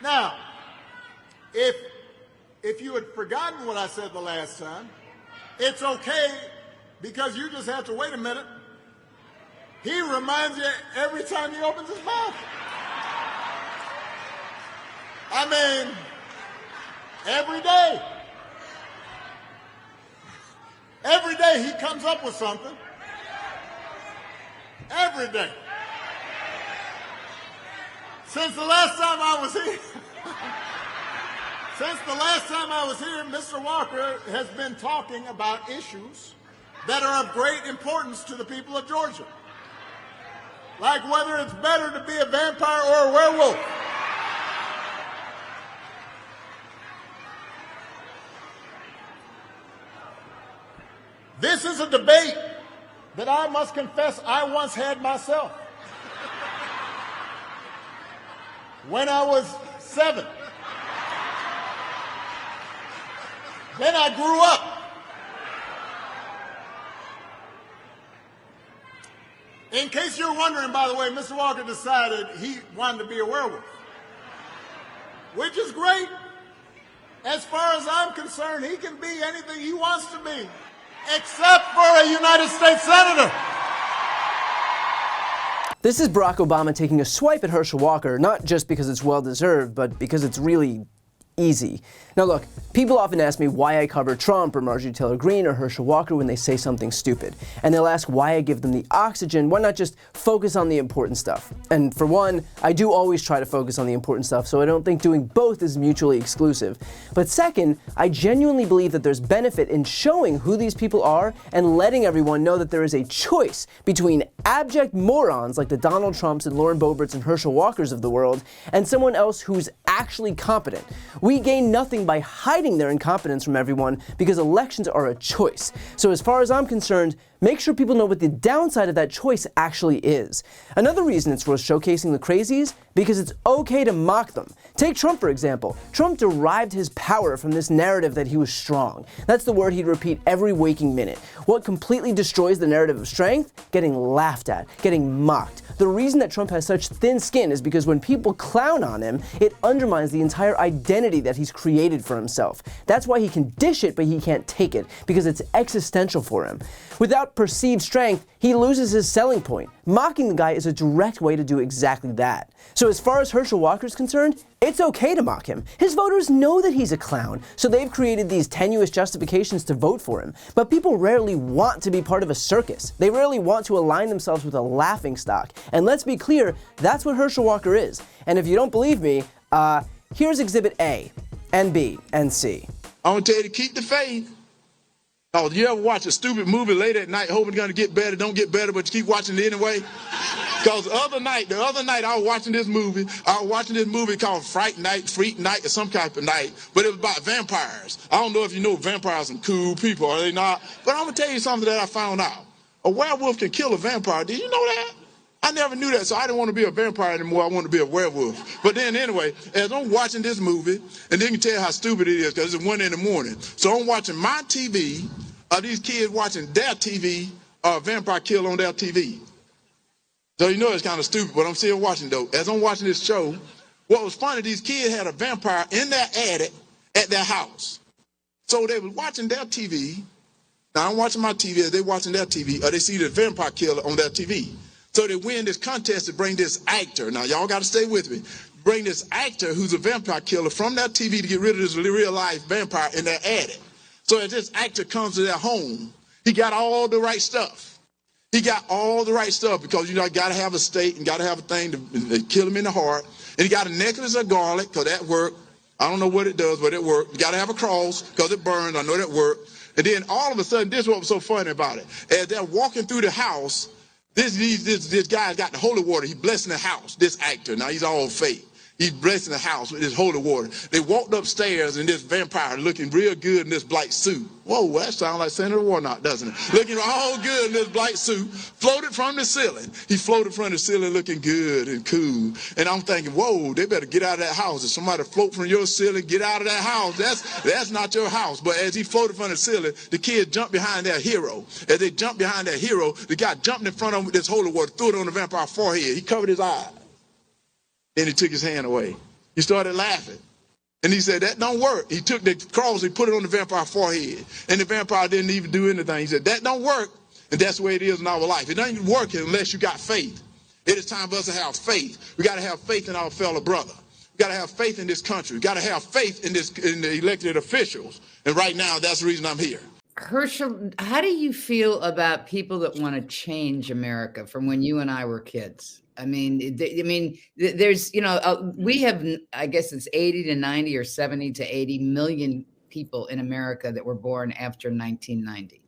Now, if you had forgotten what I said the last time, it's okay, because you just have to wait a minute. He reminds you every time he opens his mouth. I mean, every day. Every day he comes up with something. Every day. Since the last time I was here, Mr. Walker has been talking about issues that are of great importance to the people of Georgia. Like whether it's better to be a vampire or a werewolf. This is a debate that I must confess I once had myself. When I was 7. Then I grew up. In case you're wondering, by the way, Mr. Walker decided he wanted to be a werewolf, which is great. As far as I'm concerned, he can be anything he wants to be, except for a United States Senator. This is Barack Obama taking a swipe at Herschel Walker, not just because it's well-deserved, but because it's really easy. Now look, people often ask me why I cover Trump or Marjorie Taylor Greene or Herschel Walker when they say something stupid. And they'll ask why I give them the oxygen, why not just focus on the important stuff? And for one, I do always try to focus on the important stuff, so I don't think doing both is mutually exclusive. But second, I genuinely believe that there's benefit in showing who these people are and letting everyone know that there is a choice between abject morons like the Donald Trumps and Lauren Boeberts and Herschel Walkers of the world and someone else who's actually competent. We gain nothing by hiding their incompetence from everyone because elections are a choice. So as far as I'm concerned, make sure people know what the downside of that choice actually is. Another reason it's worth showcasing the crazies, because it's okay to mock them. Take Trump, for example. Trump derived his power from this narrative that he was strong. That's the word he'd repeat every waking minute. What completely destroys the narrative of strength? Getting laughed at, getting mocked. The reason that Trump has such thin skin is because when people clown on him, it undermines the entire identity that he's created for himself. That's why he can dish it, but he can't take it, because it's existential for him. Without perceived strength, he loses his selling point. Mocking the guy is a direct way to do exactly that. So as far as Herschel Walker is concerned, it's okay to mock him. His voters know that he's a clown, so they've created these tenuous justifications to vote for him. But people rarely want to be part of a circus. They rarely want to align themselves with a laughingstock. And let's be clear, that's what Herschel Walker is. And if you don't believe me, here's Exhibit A, and B, and C. I'm gonna tell you to keep the faith. Oh, you ever watch a stupid movie late at night hoping it's gonna get better, don't get better, but you keep watching it anyway? Because the other night I was watching this movie. Called Freak Night, or some type of night, but it was about vampires. I don't know if you know vampires are some cool people, are they not? But I'm gonna tell you something that I found out. A werewolf can kill a vampire. Did you know that? I never knew that, so I didn't want to be a vampire anymore. I wanted to be a werewolf. But then anyway, as I'm watching this movie, and they can tell how stupid it is because it's 1 in the morning. So I'm watching my TV, these kids watching their TV, a vampire kill on their TV. So you know it's kind of stupid, but I'm still watching though. As I'm watching this show, what was funny, these kids had a vampire in their attic at their house. So they were watching their TV. Now I'm watching my TV, as they watching their TV, or they see the vampire killer on their TV. So they win this contest to bring this actor. Now, y'all got to stay with me. Bring this actor who's a vampire killer from that TV to get rid of this real-life vampire in their attic. So as this actor comes to their home, he got all the right stuff. He got all the right stuff because, you know, got to have a stake and got to have a thing to kill him in the heart. And he got a necklace of garlic because that worked. I don't know what it does, but it worked. You got to have a cross because it burns. I know that worked. And then all of a sudden, this is what was so funny about it. As they're walking through the house, this guy's got the holy water. He's blessing the house, this actor. Now, he's all fake. He's blessing the house with his holy water. They walked upstairs, and this vampire looking real good in this black suit. Whoa, that sounds like Senator Warnock, doesn't it? Looking all good in this black suit, floated from the ceiling. He floated from the ceiling looking good and cool. And I'm thinking, whoa, they better get out of that house. If somebody float from your ceiling, get out of that house. That's not your house. But as he floated from the ceiling, the kids jumped behind their hero. As they jumped behind their hero, the guy jumped in front of him with this holy water, threw it on the vampire's forehead. He covered his eyes. Then he took his hand away. He started laughing. And he said, that don't work. He took the cross, he put it on the vampire's forehead. And the vampire didn't even do anything. He said, that don't work. And that's the way it is in our life. It doesn't work unless you got faith. It is time for us to have faith. We got to have faith in our fellow brother. We got to have faith in this country. We got to have faith in the elected officials. And right now, that's the reason I'm here. Herschel, how do you feel about people that want to change America from when you and I were kids? I mean, there's, we have, I guess it's 80 to 90 or 70 to 80 million people in America that were born after 1990.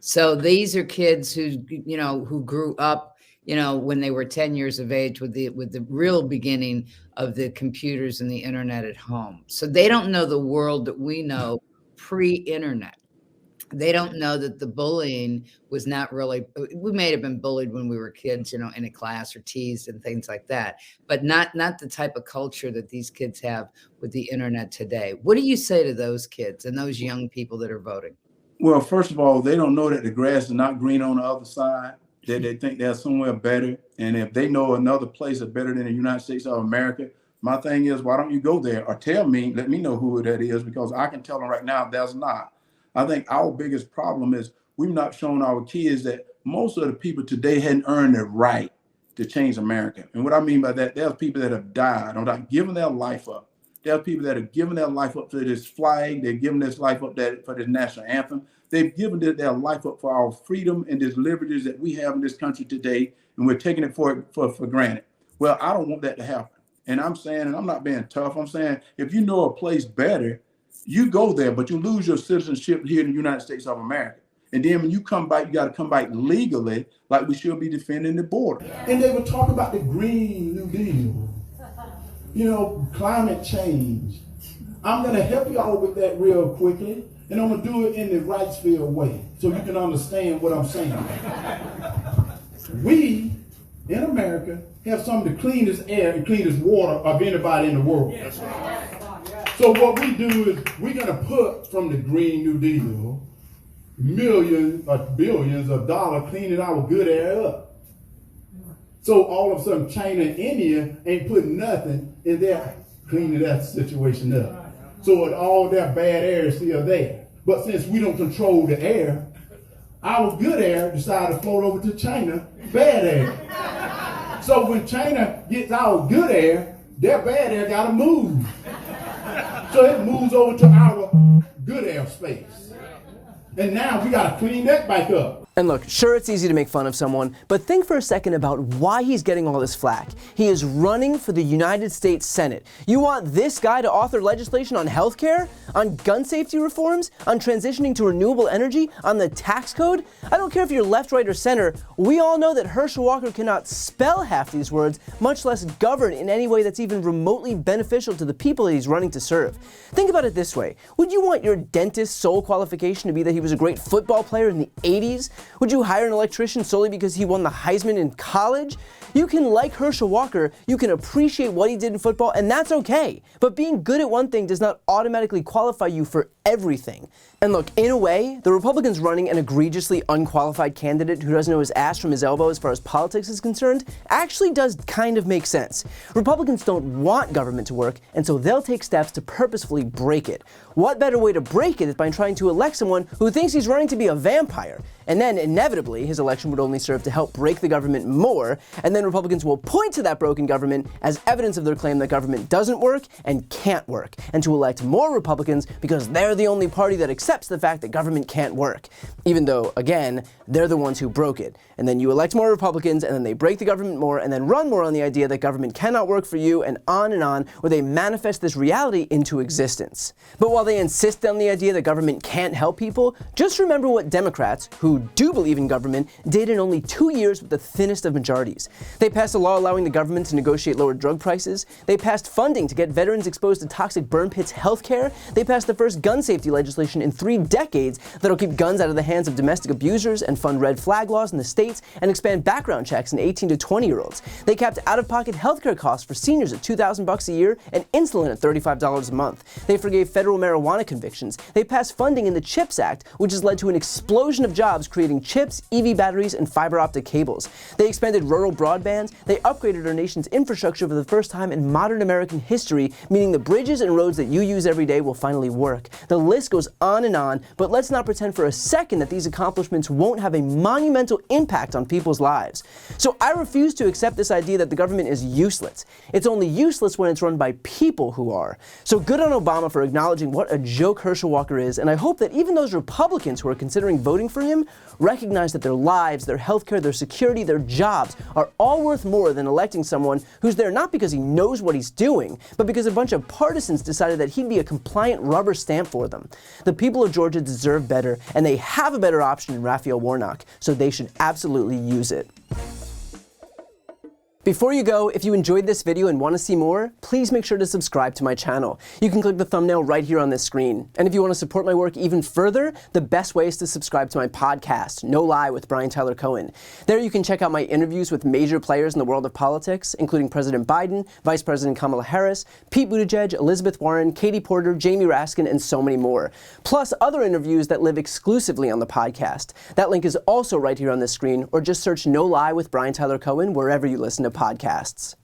So these are kids who grew up, when they were 10 years of age with the real beginning of the computers and the internet at home. So they don't know the world that we know pre-internet. They don't know that the bullying was not really, we may have been bullied when we were kids, in a class or teased and things like that, but not the type of culture that these kids have with the internet today. What do you say to those kids and those young people that are voting? Well, first of all, they don't know that the grass is not green on the other side, that they think they're somewhere better. And if they know another place is better than the United States of America, my thing is, why don't you go there or tell me, let me know who that is, because I can tell them right now that's not. I think our biggest problem is we've not shown our kids that most of the people today hadn't earned the right to change America. And what I mean by that, there's people that have died or not given their life up. There are people that have given their life up to this flag. They've given their life up for this national anthem. They've given their life up for our freedom and these liberties that we have in this country today, and we're taking it for granted. Well, I don't want that to happen. And I'm saying, and I'm not being tough, I'm saying, if you know a place better, you go there, but you lose your citizenship here in the United States of America. And then when you come back, you got to come back legally, like we should be defending the border. And they were talking about the Green New Deal, climate change. I'm going to help you all with that real quickly, and I'm going to do it in the Wrightsville way so you can understand what I'm saying. We, in America, have some of the cleanest air and cleanest water of anybody in the world. That's right. So what we do is we're going to put from the Green New Deal millions or billions of dollars cleaning our good air up. So all of a sudden China and India ain't putting nothing in there cleaning that situation up. So all that bad air is still there. But since we don't control the air, our good air decided to float over to China, bad air. So when China gets our good air, their bad air got to move. So it moves over to our good air space. And now we got to clean that back up. And look, sure, it's easy to make fun of someone, but think for a second about why he's getting all this flack. He is running for the United States Senate. You want this guy to author legislation on healthcare, on gun safety reforms, on transitioning to renewable energy, on the tax code? I don't care if you're left, right, or center. We all know that Herschel Walker cannot spell half these words, much less govern in any way that's even remotely beneficial to the people that he's running to serve. Think about it this way. Would you want your dentist's sole qualification to be that he was a great football player in the 80s? Would you hire an electrician solely because he won the Heisman in college? You can like Herschel Walker, you can appreciate what he did in football, and that's okay. But being good at one thing does not automatically qualify you for everything. And look, in a way, the Republicans running an egregiously unqualified candidate who doesn't know his ass from his elbow as far as politics is concerned actually does kind of make sense. Republicans don't want government to work, and so they'll take steps to purposefully break it. What better way to break it is by trying to elect someone who thinks he's running to be a vampire? And then, inevitably, his election would only serve to help break the government more, and then Republicans will point to that broken government as evidence of their claim that government doesn't work and can't work, and to elect more Republicans because they're the only party that accepts the fact that government can't work. Even though, again, they're the ones who broke it. And then you elect more Republicans, and then they break the government more, and then run more on the idea that government cannot work for you, and on, where they manifest this reality into existence. But while they insist on the idea that government can't help people, just remember what Democrats, who do believe in government, did in only 2 years with the thinnest of majorities. They passed a law allowing the government to negotiate lower drug prices. They passed funding to get veterans exposed to toxic burn pits health care. They passed the first gun gun safety legislation in 3 decades that'll keep guns out of the hands of domestic abusers and fund red flag laws in the states and expand background checks in 18 to 20-year-olds. They capped out-of-pocket healthcare costs for seniors at $2,000 a year and insulin at $35 a month. They forgave federal marijuana convictions. They passed funding in the CHIPS Act, which has led to an explosion of jobs creating chips, EV batteries, and fiber optic cables. They expanded rural broadband. They upgraded our nation's infrastructure for the first time in modern American history, meaning the bridges and roads that you use every day will finally work. The list goes on, but let's not pretend for a second that these accomplishments won't have a monumental impact on people's lives. So I refuse to accept this idea that the government is useless. It's only useless when it's run by people who are. So good on Obama for acknowledging what a joke Herschel Walker is, and I hope that even those Republicans who are considering voting for him recognize that their lives, their healthcare, their security, their jobs are all worth more than electing someone who's there not because he knows what he's doing, but because a bunch of partisans decided that he'd be a compliant rubber stamp for them. The people of Georgia deserve better, and they have a better option in Raphael Warnock, so they should absolutely use it. Before you go, if you enjoyed this video and want to see more, please make sure to subscribe to my channel. You can click the thumbnail right here on this screen. And if you want to support my work even further, the best way is to subscribe to my podcast, No Lie with Brian Tyler Cohen. There you can check out my interviews with major players in the world of politics, including President Biden, Vice President Kamala Harris, Pete Buttigieg, Elizabeth Warren, Katie Porter, Jamie Raskin, and so many more. Plus other interviews that live exclusively on the podcast. That link is also right here on this screen, or just search No Lie with Brian Tyler Cohen wherever you listen to podcasts.